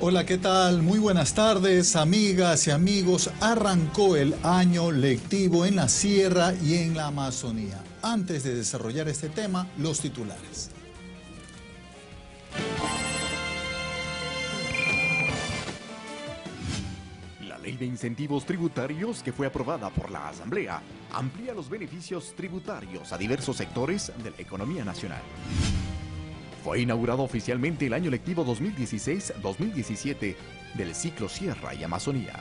Hola, ¿qué tal? Muy buenas tardes, amigas y amigos. Arrancó el año lectivo en la Sierra y en la Amazonía. Antes de desarrollar este tema, los titulares. La ley de incentivos tributarios que fue aprobada por la Asamblea amplía los beneficios tributarios a diversos sectores de la economía nacional. Fue inaugurado oficialmente el año lectivo 2016-2017 del ciclo Sierra y Amazonía.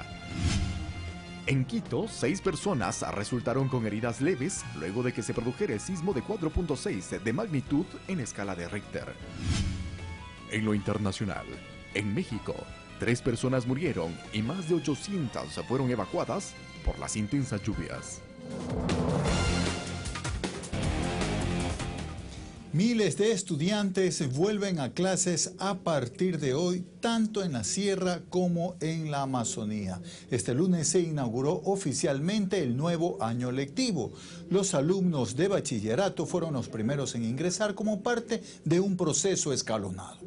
En Quito, 6 personas resultaron con heridas leves luego de que se produjera el sismo de 4.6 de magnitud en escala de Richter. En lo internacional, en México, 3 personas murieron y más de 800 fueron evacuadas por las intensas lluvias. Miles de estudiantes vuelven a clases a partir de hoy, tanto en la Sierra como en la Amazonía. Este lunes se inauguró oficialmente el nuevo año lectivo. Los alumnos de bachillerato fueron los primeros en ingresar como parte de un proceso escalonado.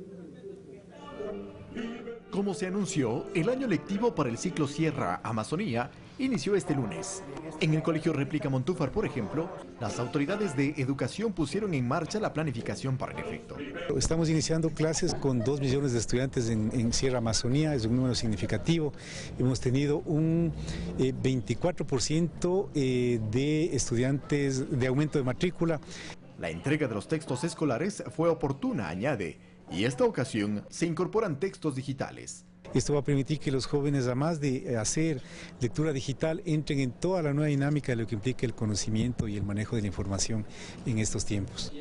Como se anunció, el año lectivo para el ciclo Sierra-Amazonía inició este lunes. En el Colegio Réplica Montúfar, por ejemplo, las autoridades de educación pusieron en marcha la planificación para el efecto. Estamos iniciando clases con 2 millones de estudiantes en Sierra-Amazonía, es un número significativo. Hemos tenido un 24% de estudiantes de aumento de matrícula. La entrega de los textos escolares fue oportuna, añade, y esta ocasión se incorporan textos digitales. Esto va a permitir que los jóvenes, además de hacer lectura digital, entren en toda la nueva dinámica de lo que implica el conocimiento y el manejo de la información en estos tiempos.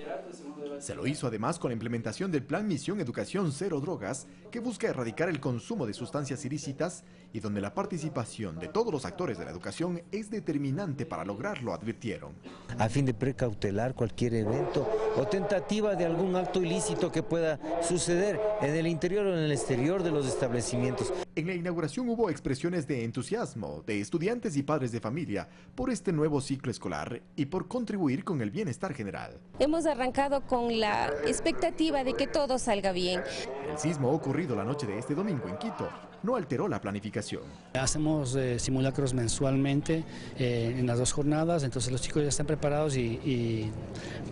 Se lo hizo además con la implementación del Plan Misión Educación Cero Drogas, que busca erradicar el consumo de sustancias ilícitas y donde la participación de todos los actores de la educación es determinante para lograrlo, advirtieron. A fin de precautelar cualquier evento o tentativa de algún acto ilícito que pueda suceder en el interior o en el exterior de los establecimientos. En la inauguración hubo expresiones de entusiasmo de estudiantes y padres de familia por este nuevo ciclo escolar y por contribuir con el bienestar general. Hemos arrancado con la expectativa de que todo salga bien. El sismo ocurrido la noche de este domingo en Quito no alteró la planificación. Hacemos simulacros mensualmente en las 2 jornadas, entonces los chicos ya están preparados y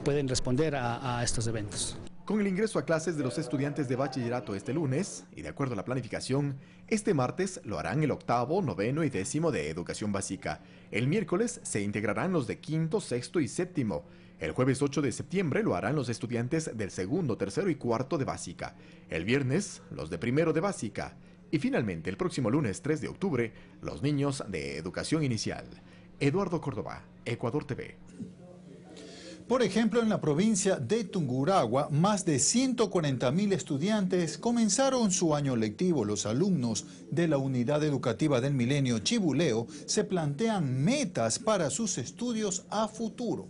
pueden responder a estos eventos. Con el ingreso a clases de los estudiantes de bachillerato este lunes, y de acuerdo a la planificación, este martes lo harán el 8º, 9º y 10º de educación básica. El miércoles se integrarán los de 5º, 6º y 7º. El jueves 8 de septiembre lo harán los estudiantes del 2º, 3º y 4º de básica. El viernes, los de 1º de básica. Y finalmente, el próximo lunes 3 de octubre, los niños de educación inicial. Eduardo Córdoba, Ecuador TV. Por ejemplo, en la provincia de Tungurahua, más de 140.000 estudiantes comenzaron su año lectivo. Los alumnos de la Unidad Educativa del Milenio Chibuleo se plantean metas para sus estudios a futuro.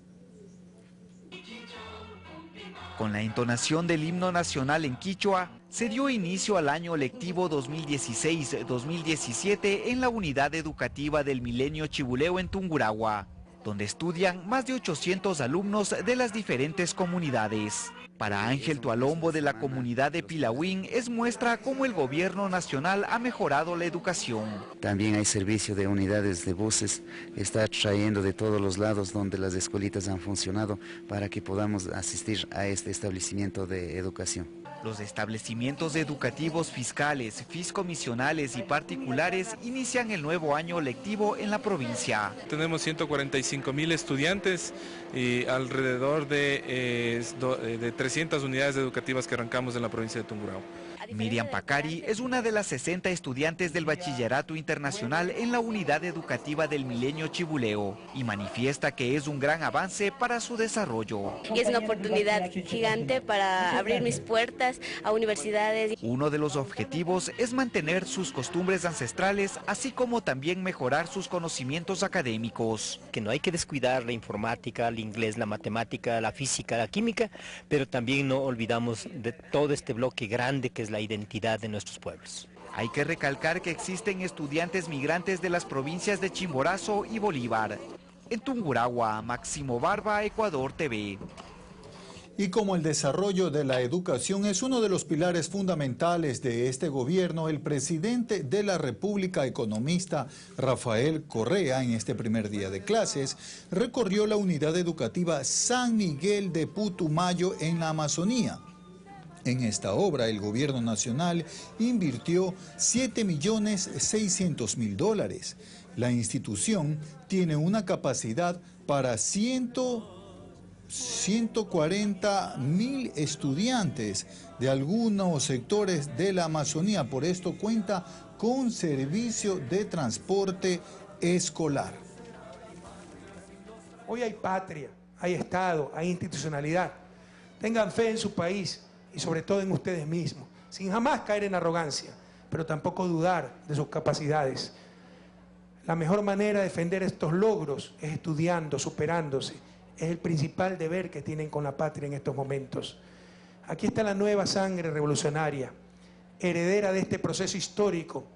Con la entonación del himno nacional en quichua, se dio inicio al año lectivo 2016-2017 en la Unidad Educativa del Milenio Chibuleo en Tungurahua, donde estudian más de 800 alumnos de las diferentes comunidades. Para Ángel Tualombo de la comunidad de Pilahuín es muestra cómo el gobierno nacional ha mejorado la educación. También hay servicio de unidades de buses, está trayendo de todos los lados donde las escuelitas han funcionado para que podamos asistir a este establecimiento de educación. Los establecimientos educativos fiscales, fiscomisionales y particulares inician el nuevo año lectivo en la provincia. Tenemos 145.000 estudiantes y alrededor de 300 unidades educativas que arrancamos en la provincia de Tungurahua. Miriam Pacari es una de las 60 estudiantes del Bachillerato Internacional en la Unidad Educativa del Milenio Chibuleo y manifiesta que es un gran avance para su desarrollo. Es una oportunidad gigante para abrir mis puertas a universidades. Uno de los objetivos es mantener sus costumbres ancestrales, así como también mejorar sus conocimientos académicos. Que no hay que descuidar la informática, el inglés, la matemática, la física, la química, pero también no olvidamos de todo este bloque grande que es la identidad de nuestros pueblos. Hay que recalcar que existen estudiantes migrantes de las provincias de Chimborazo y Bolívar. En Tungurahua, Máximo Barba, Ecuador TV. Y como el desarrollo de la educación es uno de los pilares fundamentales de este gobierno, el presidente de la República, economista Rafael Correa, en este primer día de clases, recorrió la unidad educativa San Miguel de Putumayo en la Amazonía. En esta obra, el gobierno nacional invirtió $7.600.000. La institución tiene una capacidad para 140.000 estudiantes de algunos sectores de la Amazonía. Por esto cuenta con servicio de transporte escolar. Hoy hay patria, hay Estado, hay institucionalidad. Tengan fe en su país y sobre todo en ustedes mismos, sin jamás caer en arrogancia, pero tampoco dudar de sus capacidades. La mejor manera de defender estos logros es estudiando, superándose. Es el principal deber que tienen con la patria en estos momentos. Aquí está la nueva sangre revolucionaria, heredera de este proceso histórico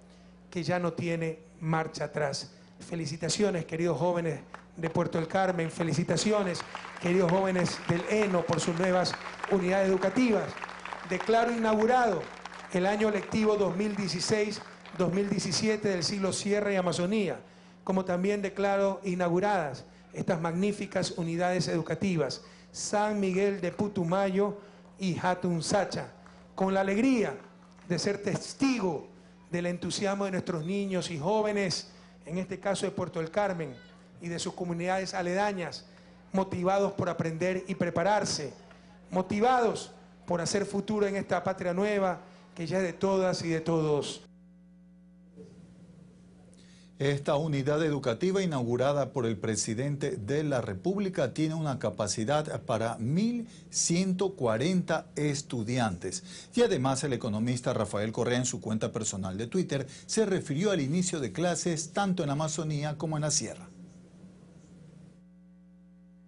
que ya no tiene marcha atrás. Felicitaciones, queridos jóvenes de Puerto del Carmen, felicitaciones, queridos jóvenes del ENO, por sus nuevas unidades educativas. Declaro inaugurado el año lectivo 2016-2017 del siglo Sierra y Amazonía, como también declaro inauguradas estas magníficas unidades educativas, San Miguel de Putumayo y Hatun Sacha, con la alegría de ser testigo del entusiasmo de nuestros niños y jóvenes, en este caso de Puerto del Carmen y de sus comunidades aledañas, motivados por aprender y prepararse, motivados por hacer futuro en esta patria nueva que ya es de todas y de todos. Esta unidad educativa inaugurada por el presidente de la República tiene una capacidad para 1.140 estudiantes. Y además el economista Rafael Correa en su cuenta personal de Twitter se refirió al inicio de clases tanto en la Amazonía como en la Sierra.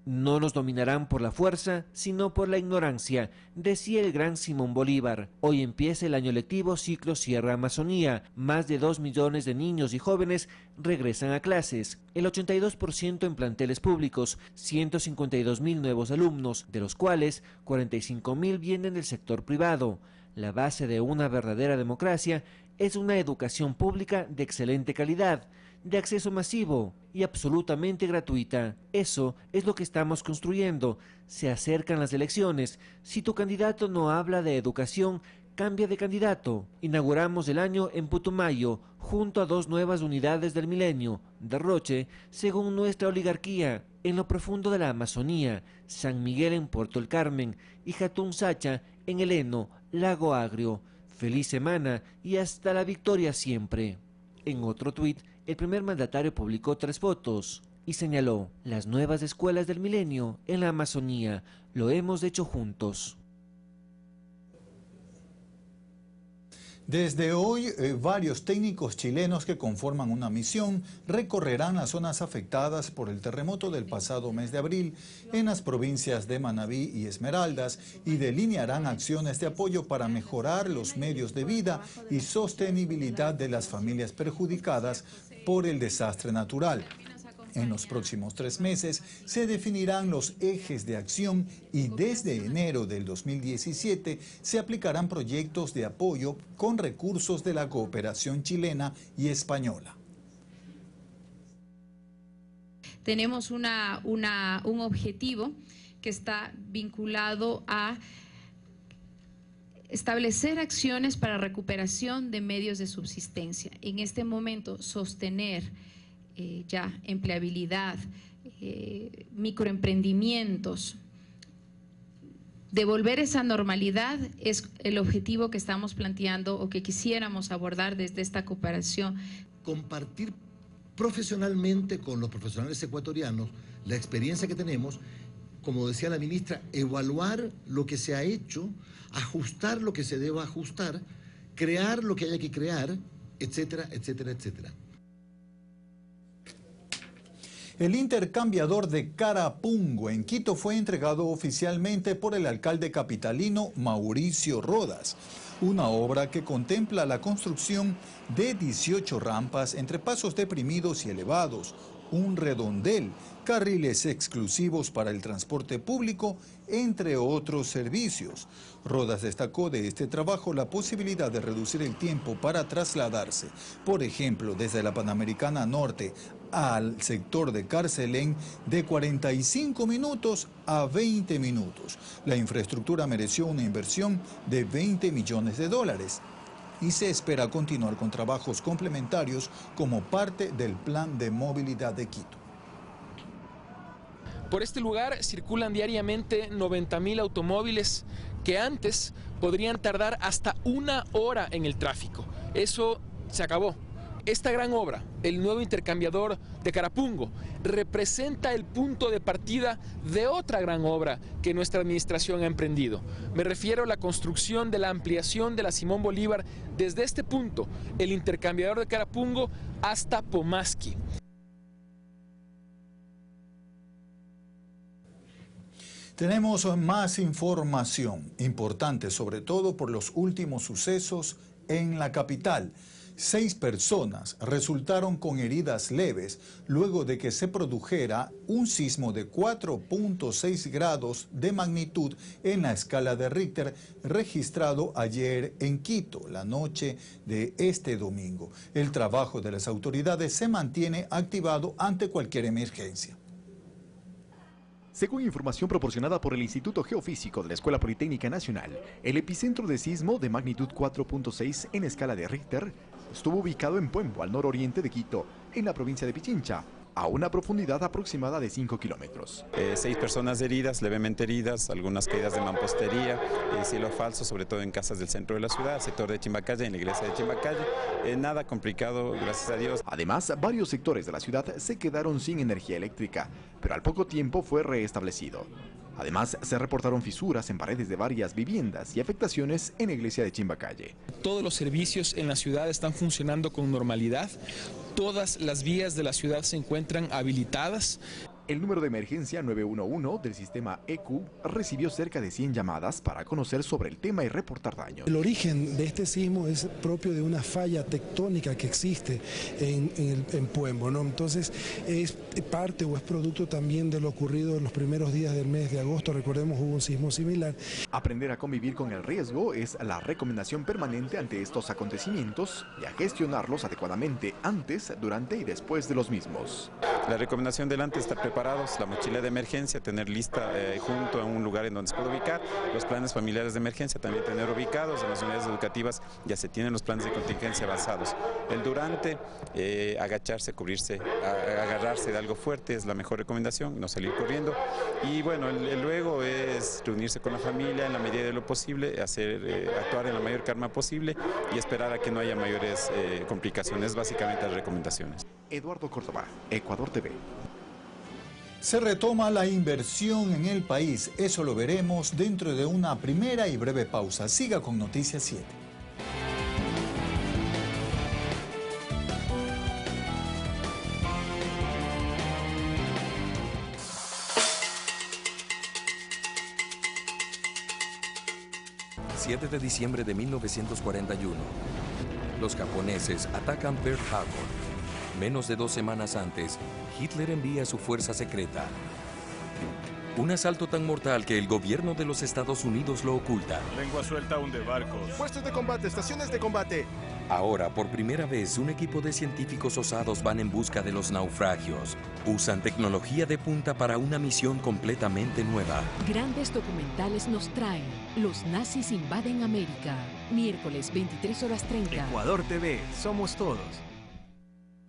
No nos dominarán por la fuerza, sino por la ignorancia, decía el gran Simón Bolívar. Hoy empieza el año lectivo ciclo Sierra-Amazonía. Más de 2 millones de niños y jóvenes regresan a clases. El 82% en planteles públicos, 152.000 nuevos alumnos, de los cuales 45.000 vienen del sector privado. La base de una verdadera democracia es una educación pública de excelente calidad, de acceso masivo y absolutamente gratuita. Eso es lo que estamos construyendo. Se acercan las elecciones. Si tu candidato no habla de educación, cambia de candidato. Inauguramos el año en Putumayo, junto a 2 nuevas unidades del milenio, derroche, según nuestra oligarquía, en lo profundo de la Amazonía, San Miguel en Puerto del Carmen y Hatun Sacha en el ENO, Lago Agrio. Feliz semana y hasta la victoria siempre. En otro tuit, el primer mandatario publicó 3 fotos y señaló: las nuevas escuelas del milenio en la Amazonía, lo hemos hecho juntos. Desde hoy, varios técnicos chilenos que conforman una misión recorrerán las zonas afectadas por el terremoto del pasado mes de abril en las provincias de Manabí y Esmeraldas y delinearán acciones de apoyo para mejorar los medios de vida y sostenibilidad de las familias perjudicadas por el desastre natural. En los próximos 3 meses se definirán los ejes de acción y desde enero del 2017 se aplicarán proyectos de apoyo con recursos de la cooperación chilena y española. Tenemos un objetivo que está vinculado a establecer acciones para recuperación de medios de subsistencia. En este momento, sostener ya empleabilidad, microemprendimientos, devolver esa normalidad es el objetivo que estamos planteando o que quisiéramos abordar desde esta cooperación. Compartir profesionalmente con los profesionales ecuatorianos la experiencia que tenemos, como decía la ministra, evaluar lo que se ha hecho, ajustar lo que se deba ajustar, crear lo que haya que crear, etcétera, etcétera, etcétera. El intercambiador de Carapungo en Quito fue entregado oficialmente por el alcalde capitalino Mauricio Rodas, una obra que contempla la construcción de 18 rampas entre pasos deprimidos y elevados, un redondel, carriles exclusivos para el transporte público, entre otros servicios. Rodas destacó de este trabajo la posibilidad de reducir el tiempo para trasladarse, por ejemplo, desde la Panamericana Norte al sector de Carcelén, de 45 minutos a 20 minutos. La infraestructura mereció una inversión de $20 millones y se espera continuar con trabajos complementarios como parte del Plan de Movilidad de Quito. Por este lugar circulan diariamente 90.000 automóviles que antes podrían tardar hasta 1 hora en el tráfico. Eso se acabó. Esta gran obra, el nuevo intercambiador de Carapungo, representa el punto de partida de otra gran obra que nuestra administración ha emprendido. Me refiero a la construcción de la ampliación de la Simón Bolívar desde este punto, el intercambiador de Carapungo, hasta Pomasqui. Tenemos más información importante, sobre todo por los últimos sucesos en la capital. 6 personas resultaron con heridas leves luego de que se produjera un sismo de 4.6 grados de magnitud en la escala de Richter registrado ayer en Quito, la noche de este domingo. El trabajo de las autoridades se mantiene activado ante cualquier emergencia. Según información proporcionada por el Instituto Geofísico de la Escuela Politécnica Nacional, el epicentro de sismo de magnitud 4.6 en escala de Richter estuvo ubicado en Puembo, al nororiente de Quito, en la provincia de Pichincha, a una profundidad aproximada de 5 kilómetros. 6 personas heridas, levemente heridas, algunas caídas de mampostería, cielo falso, sobre todo en casas del centro de la ciudad, sector de Chimbacalle, en la iglesia de Chimbacalle. Nada complicado, gracias a Dios. Además, varios sectores de la ciudad se quedaron sin energía eléctrica, pero al poco tiempo fue reestablecido. Además, se reportaron fisuras en paredes de varias viviendas y afectaciones en la iglesia de Chimbacalle. Todos los servicios en la ciudad están funcionando con normalidad. Todas las vías de la ciudad se encuentran habilitadas. El número de emergencia 911 del sistema EQ recibió cerca de 100 llamadas para conocer sobre el tema y reportar daños. El origen de este sismo es propio de una falla tectónica que existe en Puembo, ¿no? Entonces es parte o es producto también de lo ocurrido en los primeros días del mes de agosto. Recordemos, hubo un sismo similar. Aprender a convivir con el riesgo es la recomendación permanente ante estos acontecimientos y a gestionarlos adecuadamente antes, durante y después de los mismos. La recomendación del antes está preparados, la mochila de emergencia, tener lista junto a un lugar en donde se puede ubicar, los planes familiares de emergencia también tener ubicados, en las unidades educativas ya se tienen los planes de contingencia avanzados. El durante, agacharse, cubrirse, agarrarse de algo fuerte es la mejor recomendación, no salir corriendo. Y bueno, el luego es reunirse con la familia en la medida de lo posible, actuar en la mayor calma posible y esperar a que no haya mayores complicaciones, básicamente las recomendaciones. Eduardo Córdoba, Ecuador TV. Se retoma la inversión en el país. Eso lo veremos dentro de una primera y breve pausa. Siga con Noticias 7. El 7 de diciembre de 1941, los japoneses atacan Pearl Harbor. Menos de 2 semanas antes, Hitler envía su fuerza secreta. Un asalto tan mortal que el gobierno de los Estados Unidos lo oculta. Lengua suelta hunde barcos. Puestos de combate, estaciones de combate. Ahora, por primera vez, un equipo de científicos osados van en busca de los naufragios. Usan tecnología de punta para una misión completamente nueva. Grandes documentales nos traen Los nazis invaden América. Miércoles, 23:30. Ecuador TV, somos todos.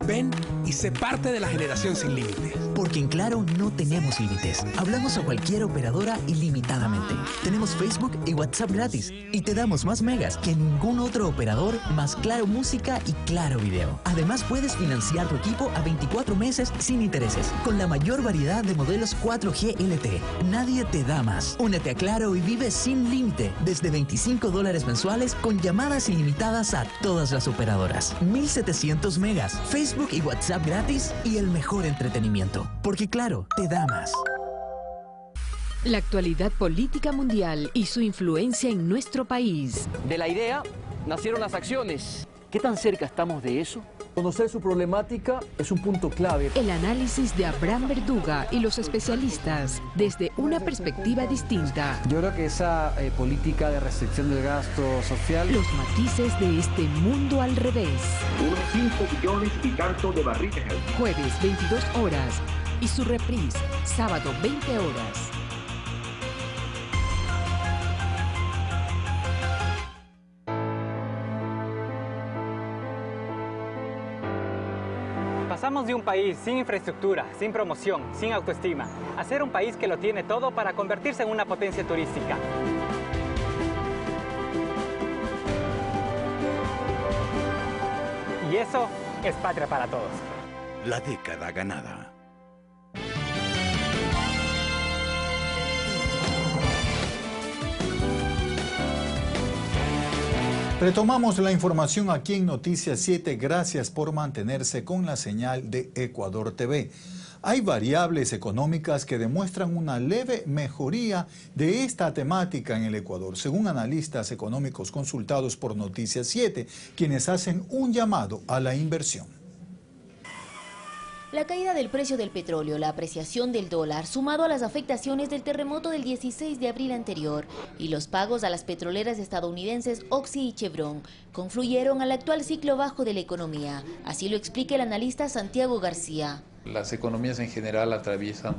Ven y sé parte de la generación sin límites. Porque en Claro no tenemos límites. Hablamos a cualquier operadora ilimitadamente. Tenemos Facebook y WhatsApp gratis. Y te damos más megas que ningún otro operador, más Claro Música y Claro Video. Además, puedes financiar tu equipo a 24 meses sin intereses, con la mayor variedad de modelos 4G LTE. Nadie te da más. Únete a Claro y vive sin límite, desde $25 mensuales, con llamadas ilimitadas a todas las operadoras. 1700 megas. Facebook y WhatsApp gratis y el mejor entretenimiento. Porque Claro, te da más. La actualidad política mundial y su influencia en nuestro país. De la idea nacieron las acciones ¿Qué tan cerca estamos de eso? Conocer su problemática es un punto clave. El análisis de Abraham Verduga y los especialistas desde una perspectiva distinta. Yo creo que esa política de restricción del gasto social... Los matices de este mundo al revés. Unos 5 billones y tanto de barriles. Jueves 22 horas y su reprise sábado 20 horas. Pasamos de un país sin infraestructura, sin promoción, sin autoestima, a ser un país que lo tiene todo para convertirse en una potencia turística. Y eso es patria para todos. La década ganada. Retomamos la información aquí en Noticias 7. Gracias por mantenerse con la señal de Ecuador TV. Hay variables económicas que demuestran una leve mejoría de esta temática en el Ecuador, según analistas económicos consultados por Noticias 7, quienes hacen un llamado a la inversión. La caída del precio del petróleo, la apreciación del dólar, sumado a las afectaciones del terremoto del 16 de abril anterior y los pagos a las petroleras estadounidenses Oxy y Chevron, confluyeron al actual ciclo bajo de la economía. Así lo explica el analista Santiago García. Las economías en general atraviesan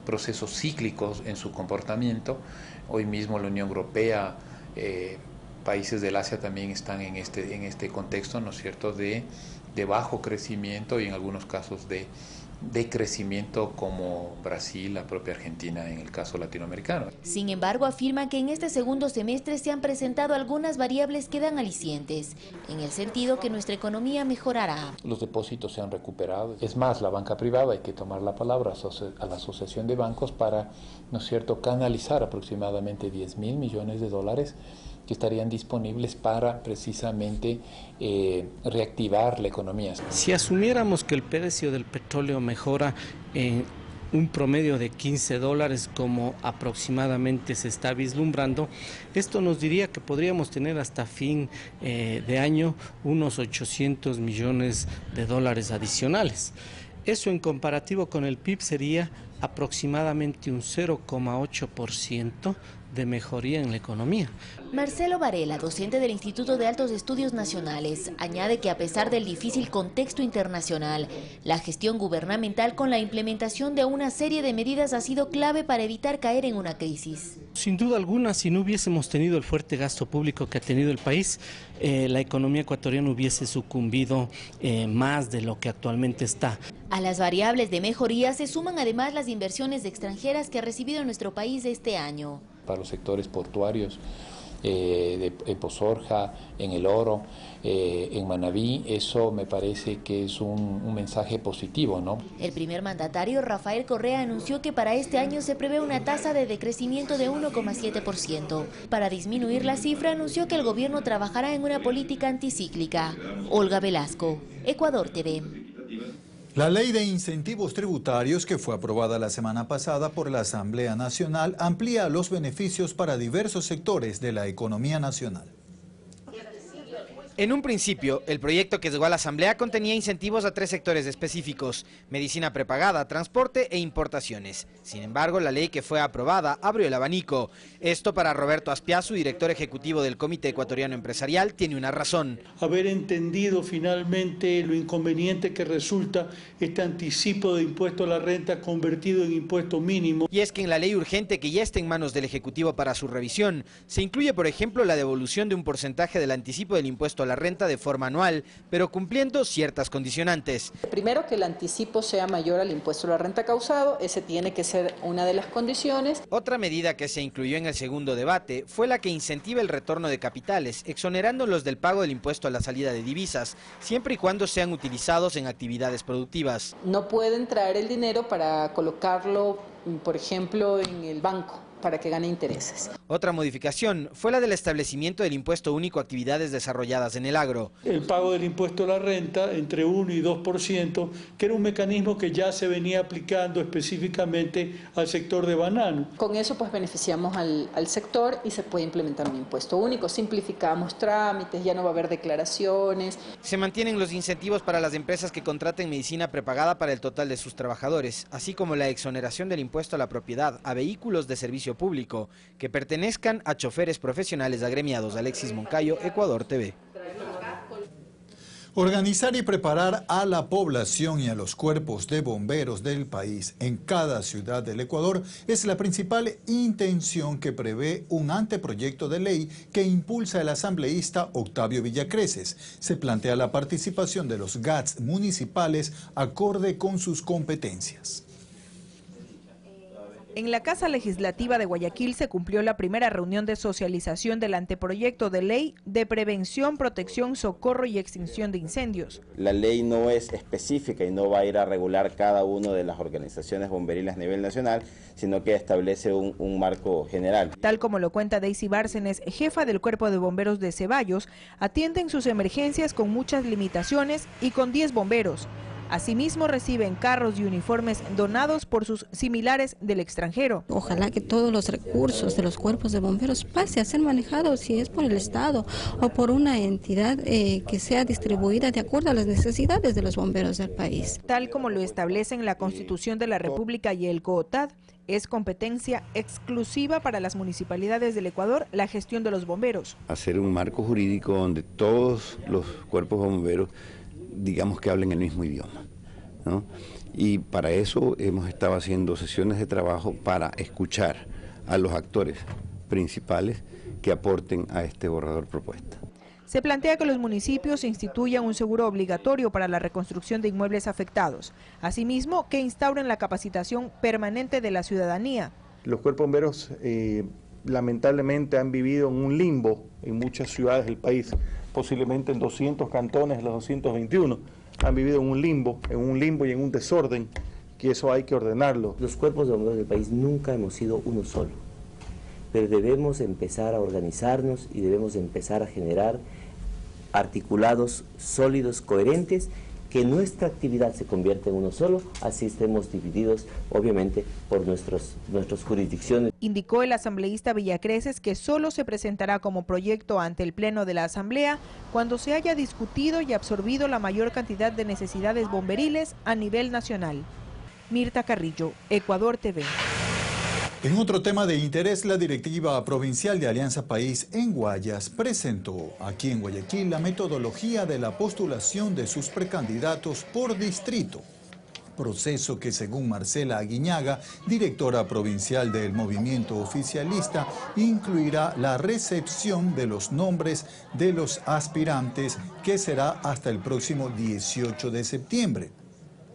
procesos cíclicos en su comportamiento. Hoy mismo la Unión Europea, países del Asia también están en este contexto, ¿no es cierto?, de bajo crecimiento y en algunos casos de crecimiento, como Brasil, la propia Argentina en el caso latinoamericano. Sin embargo, afirma que en este segundo semestre se han presentado algunas variables que dan alicientes, en el sentido que nuestra economía mejorará. Los depósitos se han recuperado. Es más, la banca privada, hay que tomar la palabra a la Asociación de Bancos para, ¿no es cierto?, canalizar aproximadamente 10.000 millones de dólares que estarían disponibles para precisamente reactivar la economía. Si asumiéramos que el precio del petróleo mejora en un promedio de $15 como aproximadamente se está vislumbrando, esto nos diría que podríamos tener hasta fin de año unos 800 millones de dólares adicionales. Eso en comparativo con el PIB sería aproximadamente un 0,8% de mejoría en la economía. Marcelo Varela, docente del Instituto de Altos Estudios Nacionales, añade que a pesar del difícil contexto internacional, la gestión gubernamental con la implementación de una serie de medidas ha sido clave para evitar caer en una crisis. Sin duda alguna, si no hubiésemos tenido el fuerte gasto público que ha tenido el país, la economía ecuatoriana hubiese sucumbido más de lo que actualmente está. A las variables de mejoría se suman además las inversiones extranjeras que ha recibido nuestro país este año. Para los sectores portuarios, en Pozorja, en El Oro, en Manabí, eso me parece que es un mensaje positivo, ¿no? El primer mandatario, Rafael Correa, anunció que para este año se prevé una tasa de decrecimiento de 1,7%. Para disminuir la cifra, anunció que el gobierno trabajará en una política anticíclica. Olga Velasco, Ecuador TV. La ley de incentivos tributarios que fue aprobada la semana pasada por la Asamblea Nacional amplía los beneficios para diversos sectores de la economía nacional. En un principio, el proyecto que llegó a la Asamblea contenía incentivos a 3 sectores específicos: medicina prepagada, transporte e importaciones. Sin embargo, la ley que fue aprobada abrió el abanico. Esto, para Roberto Aspiazu, director ejecutivo del Comité Ecuatoriano Empresarial, tiene una razón. Haber entendido finalmente lo inconveniente que resulta este anticipo de impuesto a la renta convertido en impuesto mínimo. Y es que en la ley urgente que ya está en manos del Ejecutivo para su revisión, se incluye, por ejemplo, la devolución de un porcentaje del anticipo del impuesto a la renta de forma anual, pero cumpliendo ciertas condicionantes. Primero, que el anticipo sea mayor al impuesto a la renta causado, ese tiene que ser una de las condiciones. Otra medida que se incluyó en el segundo debate fue la que incentiva el retorno de capitales, exonerándolos del pago del impuesto a la salida de divisas, siempre y cuando sean utilizados en actividades productivas. No pueden traer el dinero para colocarlo, por ejemplo, en el banco. para que gane intereses. Otra modificación fue la del establecimiento del impuesto único a actividades desarrolladas en el agro. El pago del impuesto a la renta entre 1 y 2%, que era un mecanismo que ya se venía aplicando específicamente al sector de banano. Con eso pues beneficiamos al sector y se puede implementar un impuesto único, simplificamos trámites, ya no va a haber declaraciones. Se mantienen los incentivos para las empresas que contraten medicina prepagada para el total de sus trabajadores, así como la exoneración del impuesto a la propiedad a vehículos de servicio público que pertenezcan a choferes profesionales agremiados. Alexis Moncayo, Ecuador TV. Organizar y preparar a la población y a los cuerpos de bomberos del país en cada ciudad del Ecuador es la principal intención que prevé un anteproyecto de ley que impulsa el asambleísta Octavio Villacreces. Se plantea la participación de los GATS municipales acorde con sus competencias. En la Casa Legislativa de Guayaquil se cumplió la primera reunión de socialización del anteproyecto de ley de prevención, protección, socorro y extinción de incendios. La ley no es específica y no va a ir a regular cada una de las organizaciones bomberiles a nivel nacional, sino que establece un marco general. Tal como lo cuenta Daisy Bárcenes, jefa del Cuerpo de Bomberos de Ceballos, atienden sus emergencias con muchas limitaciones y con 10 bomberos. Asimismo reciben carros y uniformes donados por sus similares del extranjero. Ojalá que todos los recursos de los cuerpos de bomberos pase a ser manejados, si es por el Estado o por una entidad que sea distribuida de acuerdo a las necesidades de los bomberos del país. Tal como lo establecen la Constitución de la República y el COOTAD, es competencia exclusiva para las municipalidades del Ecuador la gestión de los bomberos. Hacer un marco jurídico donde todos los cuerpos bomberos digamos que hablen el mismo idioma, ¿no? Y para eso hemos estado haciendo sesiones de trabajo para escuchar a los actores principales que aporten a este borrador propuesta. Se plantea que los municipios instituyan un seguro obligatorio para la reconstrucción de inmuebles afectados. Asimismo, que instauren la capacitación permanente de la ciudadanía. Los cuerpos bomberos lamentablemente han vivido en un limbo en muchas ciudades del país. Posiblemente en 200 cantones de los 221 han vivido en un limbo y en un desorden, que eso hay que ordenarlo. Los cuerpos de bomberos del país nunca hemos sido uno solo, pero debemos empezar a organizarnos y debemos empezar a generar articulados sólidos, coherentes, que nuestra actividad se convierta en uno solo, así estemos divididos, obviamente, por nuestras jurisdicciones. Indicó el asambleísta Villacreces que solo se presentará como proyecto ante el Pleno de la Asamblea cuando se haya discutido y absorbido la mayor cantidad de necesidades bomberiles a nivel nacional. Mirta Carrillo, Ecuador TV. En otro tema de interés, la Directiva Provincial de Alianza País en Guayas presentó aquí en Guayaquil la metodología de la postulación de sus precandidatos por distrito. Proceso que, según Marcela Aguiñaga, directora provincial del movimiento oficialista, incluirá la recepción de los nombres de los aspirantes, que será hasta el próximo 18 de septiembre.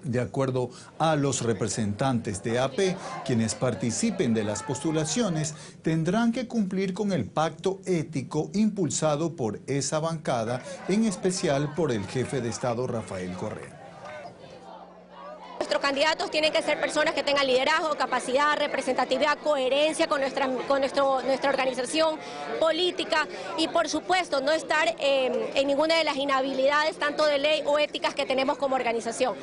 De acuerdo a los representantes de AP, quienes participen de las postulaciones tendrán que cumplir con el pacto ético impulsado por esa bancada, en especial por el jefe de Estado Rafael Correa. Nuestros candidatos tienen que ser personas que tengan liderazgo, capacidad, representatividad, coherencia con nuestra organización política y, por supuesto, no estar en ninguna de las inhabilidades, tanto de ley o éticas, que tenemos como organización.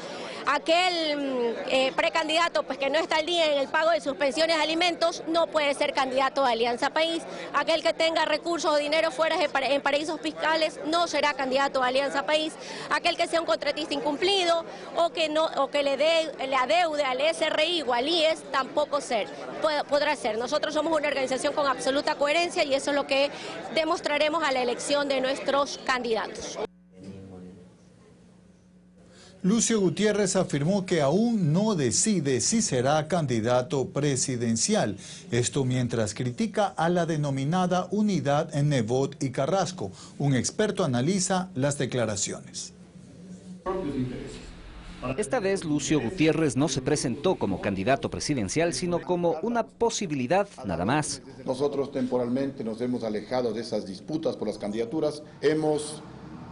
Aquel precandidato pues, que no está al día en el pago de sus pensiones de alimentos no puede ser candidato de Alianza País. Aquel que tenga recursos o dinero fuera en paraísos fiscales no será candidato de Alianza País. Aquel que sea un contratista incumplido o que le adeude al SRI o al IES tampoco podrá ser. Nosotros somos una organización con absoluta coherencia y eso es lo que demostraremos a la elección de nuestros candidatos. Lucio Gutiérrez afirmó que aún no decide si será candidato presidencial. Esto mientras critica a la denominada Unidad en Nebot y Carrasco. Un experto analiza las declaraciones. Esta vez Lucio Gutiérrez no se presentó como candidato presidencial, sino como una posibilidad nada más. Nosotros temporalmente nos hemos alejado de esas disputas por las candidaturas. Hemos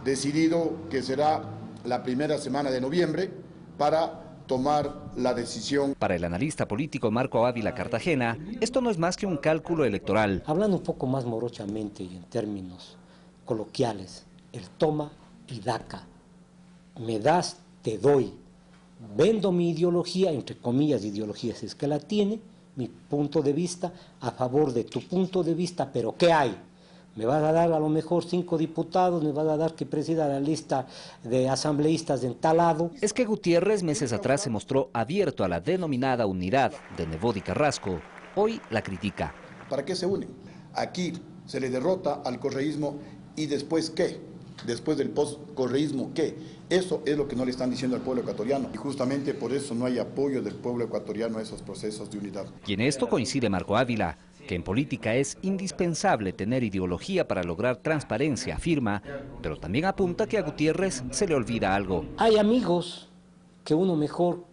decidido que será la primera semana de noviembre para tomar la decisión. Para el analista político Marco Ávila Cartagena, esto no es más que un cálculo electoral. Hablando un poco más morochamente y en términos coloquiales, el toma y daca. Me das, te doy. Vendo mi ideología, entre comillas ideología si es que la tiene, mi punto de vista a favor de tu punto de vista, pero ¿qué hay? Me vas a dar a lo mejor 5 diputados, me vas a dar que presida la lista de asambleístas en tal lado. Es que Gutiérrez meses atrás se mostró abierto a la denominada unidad de Nebot y Carrasco. Hoy la critica. ¿Para qué se unen? Aquí se le derrota al correísmo y después ¿qué? Después del post-correísmo ¿qué? Eso es lo que no le están diciendo al pueblo ecuatoriano y justamente por eso no hay apoyo del pueblo ecuatoriano a esos procesos de unidad. Y en esto coincide Marco Ávila, que en política es indispensable tener ideología para lograr transparencia, afirma, pero también apunta que a Gutiérrez se le olvida algo. Hay amigos que uno mejor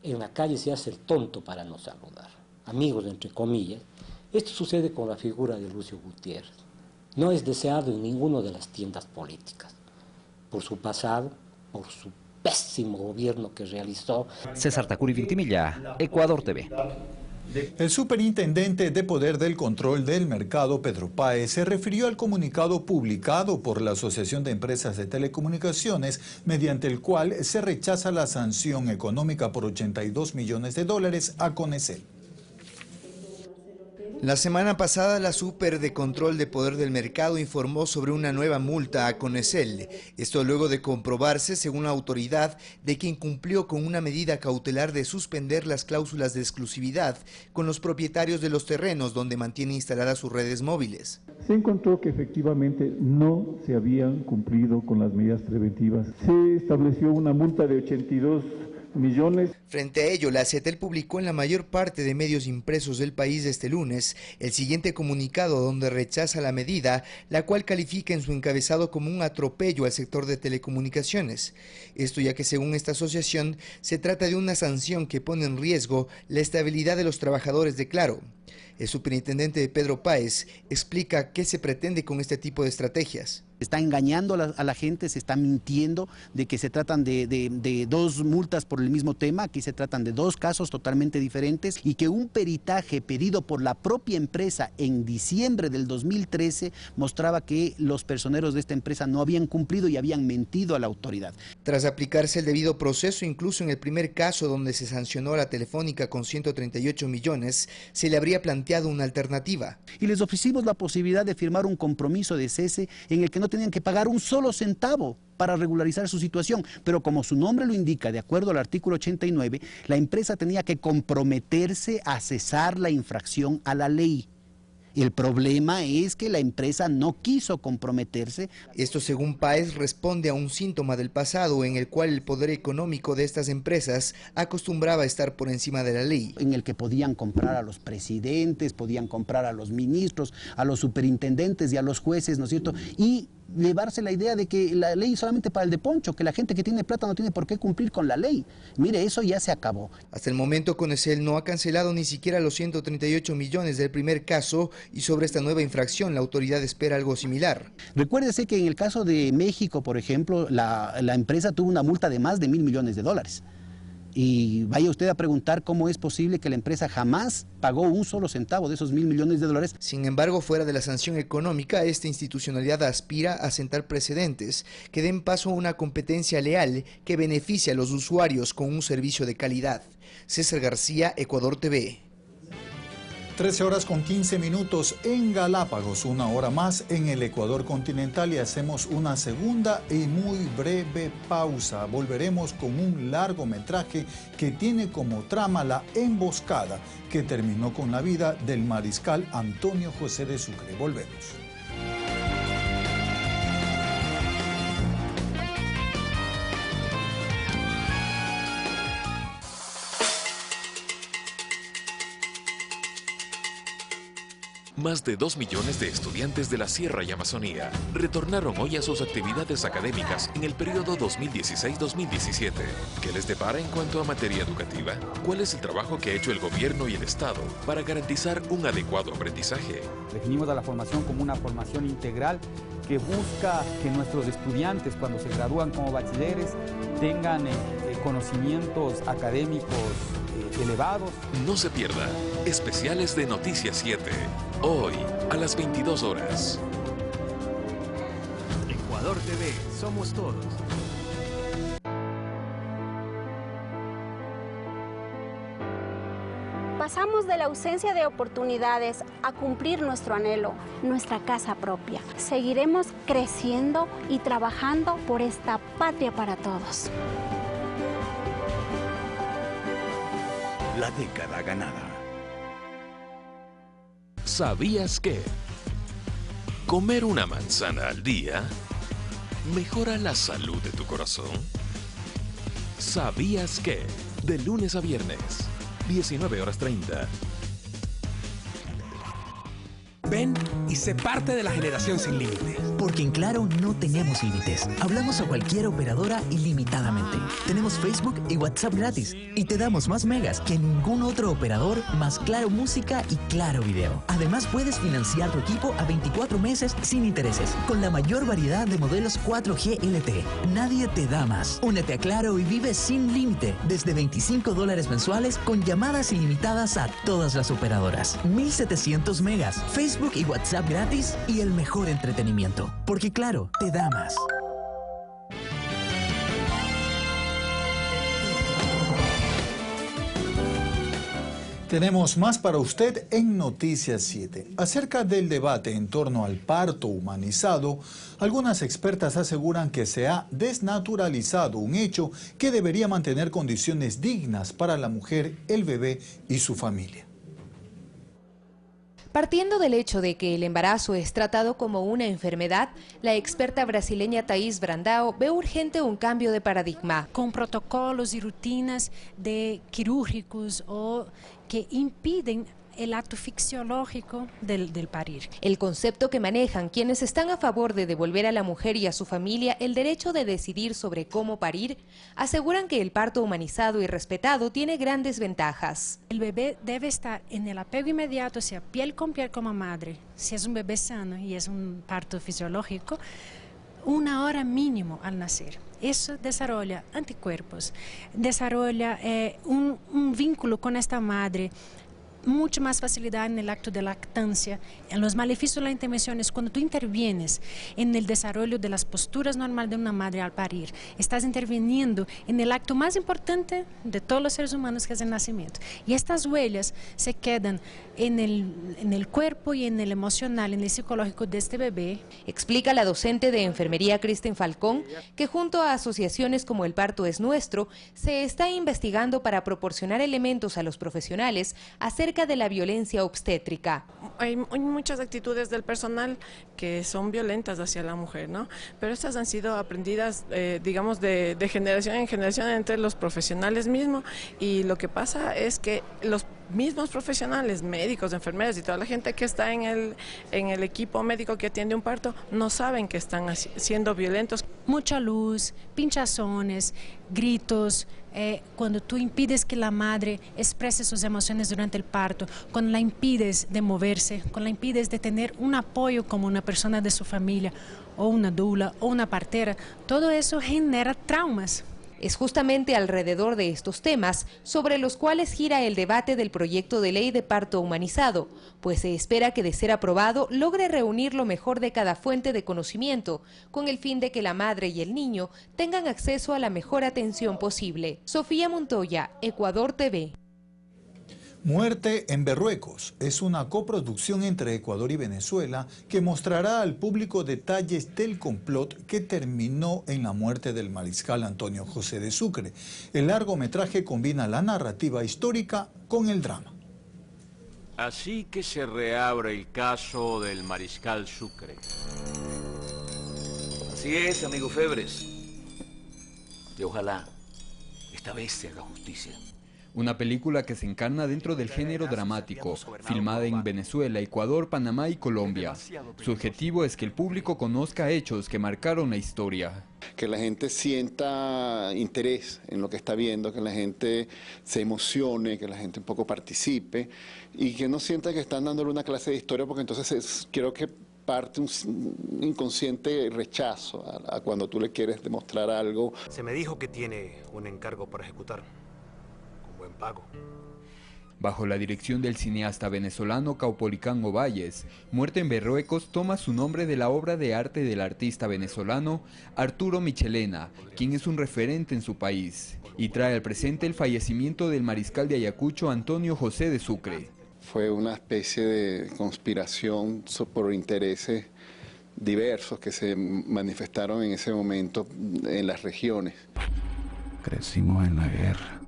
en la calle se hace el tonto para no saludar, amigos entre comillas. Esto sucede con la figura de Lucio Gutiérrez. No es deseado en ninguna de las tiendas políticas, por su pasado, por su pésimo gobierno que realizó. César Tacuri Vintimilla, Ecuador TV. El superintendente de Poder del Control del Mercado, Pedro Páez, se refirió al comunicado publicado por la Asociación de Empresas de Telecomunicaciones, mediante el cual se rechaza la sanción económica por $82 millones a Conecel. La semana pasada, la Super de Control de Poder del Mercado informó sobre una nueva multa a Conecel. Esto luego de comprobarse, según la autoridad, de que incumplió con una medida cautelar de suspender las cláusulas de exclusividad con los propietarios de los terrenos donde mantiene instaladas sus redes móviles. Se encontró que efectivamente no se habían cumplido con las medidas preventivas. Se estableció una multa de 82 millones. Frente a ello, la CETEL publicó en la mayor parte de medios impresos del país este lunes el siguiente comunicado donde rechaza la medida, la cual califica en su encabezado como un atropello al sector de telecomunicaciones. Esto ya que según esta asociación se trata de una sanción que pone en riesgo la estabilidad de los trabajadores de Claro. El superintendente Pedro Páez explica qué se pretende con este tipo de estrategias. Se está engañando a la gente, se está mintiendo de que se tratan de dos multas por el mismo tema, aquí se tratan de dos casos totalmente diferentes y que un peritaje pedido por la propia empresa en diciembre del 2013 mostraba que los personeros de esta empresa no habían cumplido y habían mentido a la autoridad. Tras aplicarse el debido proceso, incluso en el primer caso donde se sancionó a la Telefónica con 138 millones, se le habría planteado una alternativa. Y les ofrecimos la posibilidad de firmar un compromiso de cese en el que no tenían que pagar un solo centavo para regularizar su situación, pero como su nombre lo indica, de acuerdo al artículo 89, la empresa tenía que comprometerse a cesar la infracción a la ley. El problema es que la empresa no quiso comprometerse. Esto, según Páez, responde a un síntoma del pasado en el cual el poder económico de estas empresas acostumbraba a estar por encima de la ley. En el que podían comprar a los presidentes, podían comprar a los ministros, a los superintendentes y a los jueces, ¿no es cierto? Y llevarse la idea de que la ley es solamente para el de poncho, que la gente que tiene plata no tiene por qué cumplir con la ley. Mire, eso ya se acabó. Hasta el momento Conecel no ha cancelado ni siquiera los 138 millones del primer caso y sobre esta nueva infracción la autoridad espera algo similar. Recuérdese que en el caso de México, por ejemplo, la empresa tuvo una multa de más de $1.000 millones. Y vaya usted a preguntar cómo es posible que la empresa jamás pagó un solo centavo de esos $1.000 millones. Sin embargo, fuera de la sanción económica, esta institucionalidad aspira a sentar precedentes que den paso a una competencia leal que beneficie a los usuarios con un servicio de calidad. César García, Ecuador TV. 13:15 en Galápagos, 1 hora más en el Ecuador continental y hacemos una segunda y muy breve pausa. Volveremos con un largometraje que tiene como trama la emboscada que terminó con la vida del mariscal Antonio José de Sucre. Volvemos. Más de 2 millones de estudiantes de la Sierra y Amazonía retornaron hoy a sus actividades académicas en el periodo 2016-2017. ¿Qué les depara en cuanto a materia educativa? ¿Cuál es el trabajo que ha hecho el gobierno y el Estado para garantizar un adecuado aprendizaje? Definimos a la formación como una formación integral que busca que nuestros estudiantes, cuando se gradúan como bachilleres, tengan conocimientos académicos elevados. No se pierda especiales de Noticias 7, hoy a las 22 horas. Ecuador TV, somos todos. Pasamos de la ausencia de oportunidades a cumplir nuestro anhelo, nuestra casa propia. Seguiremos creciendo y trabajando por esta patria para todos. La década ganada. ¿Sabías que comer una manzana al día mejora la salud de tu corazón? ¿Sabías que de lunes a viernes 19:30. Ven y sé parte de la generación sin límites. Porque en Claro no tenemos límites. Hablamos a cualquier operadora ilimitadamente. Tenemos Facebook y WhatsApp gratis. Y te damos más megas que ningún otro operador, más Claro Música y Claro Video. Además, puedes financiar tu equipo a 24 meses sin intereses, con la mayor variedad de modelos 4G LTE. Nadie te da más. Únete a Claro y vive sin límite, desde $25 mensuales, con llamadas ilimitadas a todas las operadoras. 1.700 megas, Facebook y WhatsApp gratis y el mejor entretenimiento. Porque Claro, te da más. Tenemos más para usted en Noticias 7. Acerca del debate en torno al parto humanizado, algunas expertas aseguran que se ha desnaturalizado un hecho que debería mantener condiciones dignas para la mujer, el bebé y su familia. Partiendo del hecho de que el embarazo es tratado como una enfermedad, la experta brasileña Thaís Brandao ve urgente un cambio de paradigma. Con protocolos y rutinas quirúrgicos o que impiden el acto fisiológico del parir. El concepto que manejan quienes están a favor de devolver a la mujer y a su familia el derecho de decidir sobre cómo parir, aseguran que el parto humanizado y respetado tiene grandes ventajas. El bebé debe estar en el apego inmediato, sea piel con piel como madre, si es un bebé sano y es un parto fisiológico, 1 hora mínimo al nacer. Eso desarrolla anticuerpos, desarrolla un vínculo con esta madre, mucha más facilidad en el acto de lactancia. En los maleficios de la intervención es cuando tú intervienes en el desarrollo de las posturas normales de una madre al parir. Estás interviniendo en el acto más importante de todos los seres humanos, que es el nacimiento. Y estas huellas se quedan en el cuerpo y en el emocional, en el psicológico de este bebé. Explica la docente de enfermería Kristen Falcón que junto a asociaciones como El Parto es Nuestro, se está investigando para proporcionar elementos a los profesionales acerca de la violencia obstétrica. Hay muchas actitudes del personal que son violentas hacia la mujer, ¿no? Pero estas han sido aprendidas, digamos, de generación en generación entre los profesionales mismos, y lo que pasa es que los mismos profesionales, médicos, enfermeras y toda la gente que está en el equipo médico que atiende un parto no saben que están siendo violentos. Mucha luz, pinchazones, gritos, cuando tú impides que la madre exprese sus emociones durante el parto, cuando la impides de moverse, cuando la impides de tener un apoyo como una persona de su familia, o una doula, o una partera, todo eso genera traumas. Es justamente alrededor de estos temas sobre los cuales gira el debate del proyecto de ley de parto humanizado, pues se espera que de ser aprobado logre reunir lo mejor de cada fuente de conocimiento, con el fin de que la madre y el niño tengan acceso a la mejor atención posible. Sofía Montoya, Ecuador TV. Muerte en Berruecos es una coproducción entre Ecuador y Venezuela que mostrará al público detalles del complot que terminó en la muerte del mariscal Antonio José de Sucre. El largometraje combina la narrativa histórica con el drama. Así que se reabre el caso del mariscal Sucre. Así es, amigo Febres. Y ojalá esta vez se haga justicia. Una película que se encarna dentro del género dramático, filmada en Venezuela, Ecuador, Panamá y Colombia. Su objetivo es que el público conozca hechos que marcaron la historia. Que la gente sienta interés en lo que está viendo, que la gente se emocione, que la gente un poco participe y que no sienta que están dándole una clase de historia, porque entonces quiero que parte un inconsciente rechazo a cuando tú le quieres demostrar algo. Se me dijo que tiene un encargo para ejecutar, con buen pago. Bajo la dirección del cineasta venezolano Caupolicán Ovalles, Muerte en Berruecos toma su nombre de la obra de arte del artista venezolano Arturo Michelena, quien es un referente en su país, y trae al presente el fallecimiento del mariscal de Ayacucho Antonio José de Sucre. Fue una especie de conspiración por intereses diversos que se manifestaron en ese momento en las regiones. Crecimos en la guerra.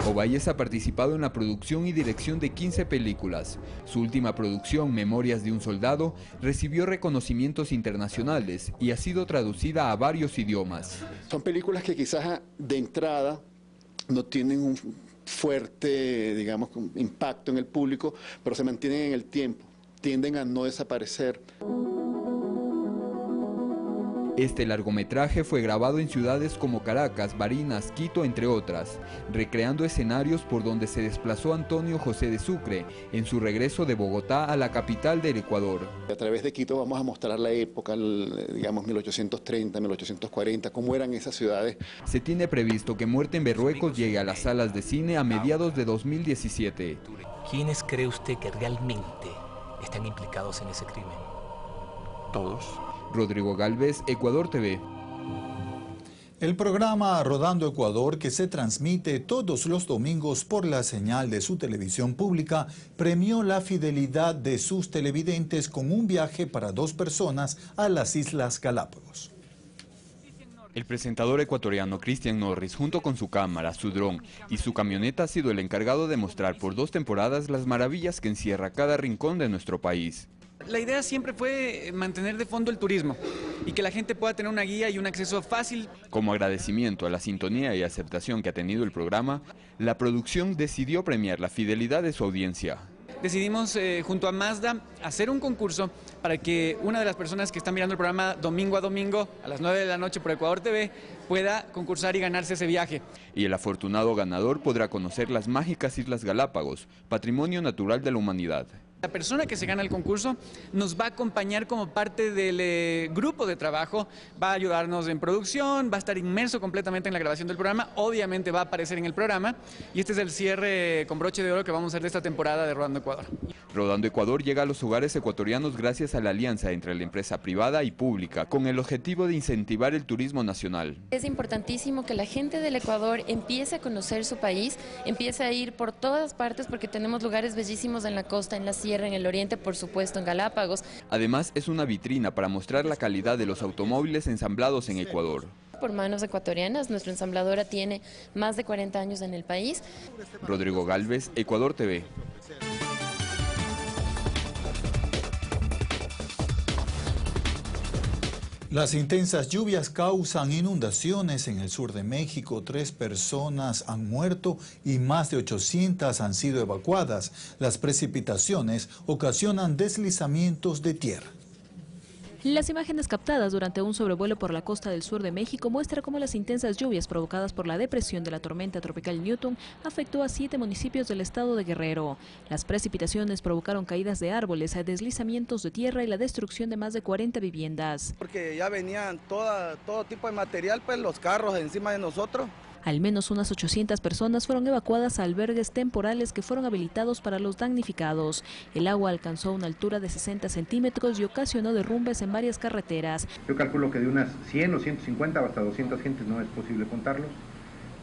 Ovalles ha participado en la producción y dirección de 15 películas. Su última producción, Memorias de un Soldado, recibió reconocimientos internacionales y ha sido traducida a varios idiomas. Son películas que quizás de entrada no tienen un fuerte, digamos, impacto en el público, pero se mantienen en el tiempo, tienden a no desaparecer. Este largometraje fue grabado en ciudades como Caracas, Barinas, Quito, entre otras, recreando escenarios por donde se desplazó Antonio José de Sucre en su regreso de Bogotá a la capital del Ecuador. A través de Quito vamos a mostrar la época, digamos 1830, 1840, cómo eran esas ciudades. Se tiene previsto que Muerte en Berruecos llegue a las salas de cine a mediados de 2017. ¿Quiénes cree usted que realmente están implicados en ese crimen? Todos. Rodrigo Galvez, Ecuador TV. El programa Rodando Ecuador, que se transmite todos los domingos por la señal de su televisión pública, premió la fidelidad de sus televidentes con un viaje para 2 personas a las Islas Galápagos. El presentador ecuatoriano Cristian Norris, junto con su cámara, su dron y su camioneta, ha sido el encargado de mostrar por 2 temporadas las maravillas que encierra cada rincón de nuestro país. La idea siempre fue mantener de fondo el turismo y que la gente pueda tener una guía y un acceso fácil. Como agradecimiento a la sintonía y aceptación que ha tenido el programa, la producción decidió premiar la fidelidad de su audiencia. Decidimos junto a Mazda hacer un concurso para que una de las personas que están mirando el programa domingo a domingo a las 9 de la noche por Ecuador TV pueda concursar y ganarse ese viaje. Y el afortunado ganador podrá conocer las mágicas Islas Galápagos, patrimonio natural de la humanidad. La persona que se gana el concurso nos va a acompañar como parte del grupo de trabajo, va a ayudarnos en producción, va a estar inmerso completamente en la grabación del programa, obviamente va a aparecer en el programa y este es el cierre con broche de oro que vamos a hacer de esta temporada de Rodando Ecuador. Rodando Ecuador llega a los hogares ecuatorianos gracias a la alianza entre la empresa privada y pública, con el objetivo de incentivar el turismo nacional. Es importantísimo que la gente del Ecuador empiece a conocer su país, empiece a ir por todas partes porque tenemos lugares bellísimos en la costa, en la sierra, en el oriente, por supuesto, en Galápagos. Además, es una vitrina para mostrar la calidad de los automóviles ensamblados en Ecuador. Por manos ecuatorianas, nuestra ensambladora tiene más de 40 años en el país. Rodrigo Galvez, Ecuador TV. Las intensas lluvias causan inundaciones en el sur de México. 3 personas han muerto y más de 800 han sido evacuadas. Las precipitaciones ocasionan deslizamientos de tierra. Las imágenes captadas durante un sobrevuelo por la costa del sur de México muestran cómo las intensas lluvias provocadas por la depresión de la tormenta tropical Newton afectó a 7 municipios del estado de Guerrero. Las precipitaciones provocaron caídas de árboles, deslizamientos de tierra y la destrucción de más de 40 viviendas. Porque ya venían todo tipo de material, pues los carros encima de nosotros. Al menos unas 800 personas fueron evacuadas a albergues temporales que fueron habilitados para los damnificados. El agua alcanzó una altura de 60 centímetros y ocasionó derrumbes en varias carreteras. Yo calculo que de unas 100 o 150 o hasta 200 gentes, no es posible contarlos,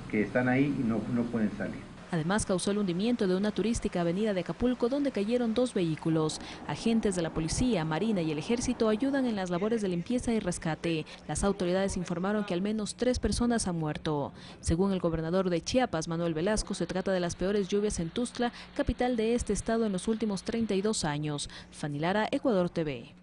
que están ahí y no pueden salir. Además, causó el hundimiento de una turística avenida de Acapulco donde cayeron 2 vehículos. Agentes de la policía, marina y el ejército ayudan en las labores de limpieza y rescate. Las autoridades informaron que al menos 3 personas han muerto. Según el gobernador de Chiapas, Manuel Velasco, se trata de las peores lluvias en Tuxtla, capital de este estado en los últimos 32 años. Fanny Lara, Ecuador TV.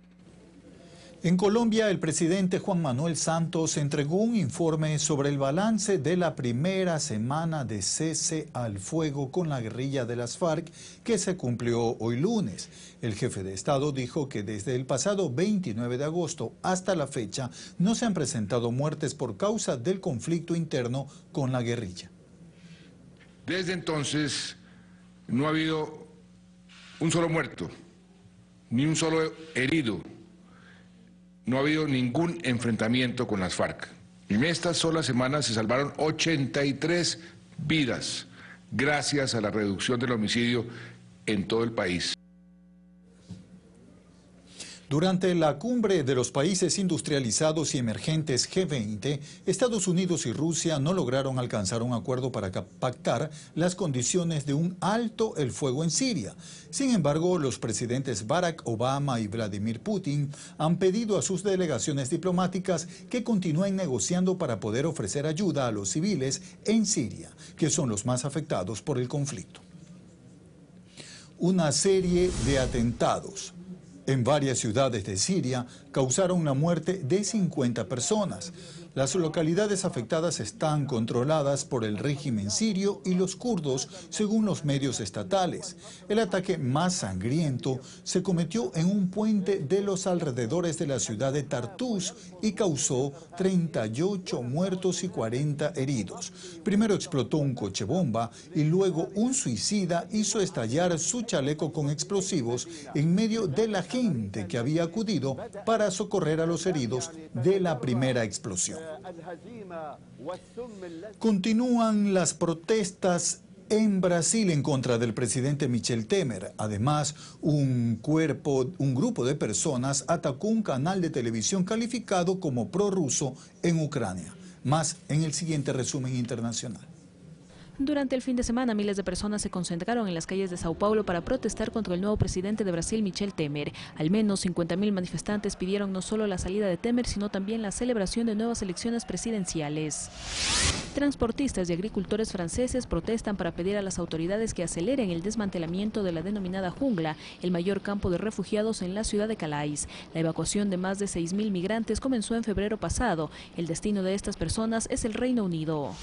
En Colombia, el presidente Juan Manuel Santos entregó un informe sobre el balance de la primera semana de cese al fuego con la guerrilla de las FARC que se cumplió hoy lunes. El jefe de Estado dijo que desde el pasado 29 de agosto hasta la fecha no se han presentado muertes por causa del conflicto interno con la guerrilla. Desde entonces no ha habido un solo muerto ni un solo herido. No ha habido ningún enfrentamiento con las FARC. En esta sola semana se salvaron 83 vidas gracias a la reducción del homicidio en todo el país. Durante la cumbre de los países industrializados y emergentes G20, Estados Unidos y Rusia no lograron alcanzar un acuerdo para pactar las condiciones de un alto el fuego en Siria. Sin embargo, los presidentes Barack Obama y Vladimir Putin han pedido a sus delegaciones diplomáticas que continúen negociando para poder ofrecer ayuda a los civiles en Siria, que son los más afectados por el conflicto. Una serie de atentados en varias ciudades de Siria causaron la muerte de 50 personas. Las localidades afectadas están controladas por el régimen sirio y los kurdos, según los medios estatales. El ataque más sangriento se cometió en un puente de los alrededores de la ciudad de Tartus y causó 38 muertos y 40 heridos. Primero explotó un coche bomba y luego un suicida hizo estallar su chaleco con explosivos en medio de la gente que había acudido para socorrer a los heridos de la primera explosión. Continúan las protestas en Brasil en contra del presidente Michel Temer. Además, un grupo de personas atacó un canal de televisión calificado como prorruso en Ucrania. Más en el siguiente resumen internacional. Durante el fin de semana, miles de personas se concentraron en las calles de Sao Paulo para protestar contra el nuevo presidente de Brasil, Michel Temer. Al menos 50.000 manifestantes pidieron no solo la salida de Temer, sino también la celebración de nuevas elecciones presidenciales. Transportistas y agricultores franceses protestan para pedir a las autoridades que aceleren el desmantelamiento de la denominada jungla, el mayor campo de refugiados en la ciudad de Calais. La evacuación de más de 6.000 migrantes comenzó en febrero pasado. El destino de estas personas es el Reino Unido.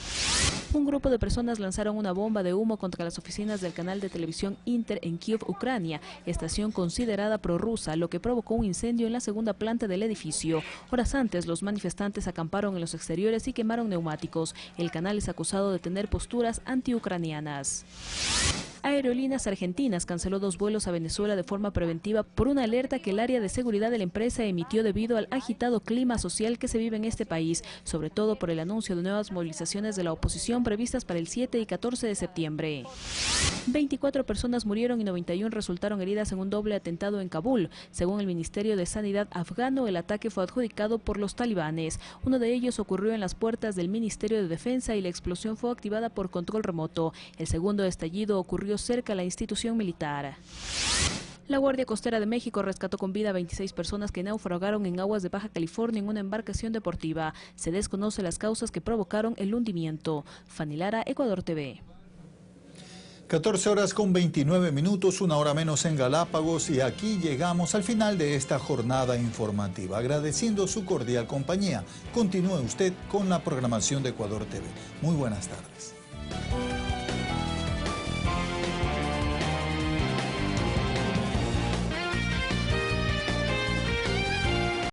Un grupo de personas lanzaron una bomba de humo contra las oficinas del canal de televisión Inter en Kiev, Ucrania, estación considerada prorrusa, lo que provocó un incendio en la segunda planta del edificio. Horas antes, los manifestantes acamparon en los exteriores y quemaron neumáticos. El canal es acusado de tener posturas antiucranianas. Aerolíneas Argentinas canceló 2 vuelos a Venezuela de forma preventiva por una alerta que el área de seguridad de la empresa emitió debido al agitado clima social que se vive en este país, sobre todo por el anuncio de nuevas movilizaciones de la oposición previstas para el 7 y 14 de septiembre. 24 personas murieron y 91 resultaron heridas en un doble atentado en Kabul. Según el Ministerio de Sanidad afgano, el ataque fue adjudicado por los talibanes. Uno de ellos ocurrió en las puertas del Ministerio de Defensa y la explosión fue activada por control remoto. El segundo estallido ocurrió cerca a la institución militar. La Guardia Costera de México rescató con vida a 26 personas que naufragaron en aguas de Baja California en una embarcación deportiva. Se desconoce las causas que provocaron el hundimiento. Fanny Lara, Ecuador TV. 14 horas con 29 minutos, 1 hora menos en Galápagos, y aquí llegamos al final de esta jornada informativa. Agradeciendo su cordial compañía. Continúe usted con la programación de Ecuador TV. Muy buenas tardes.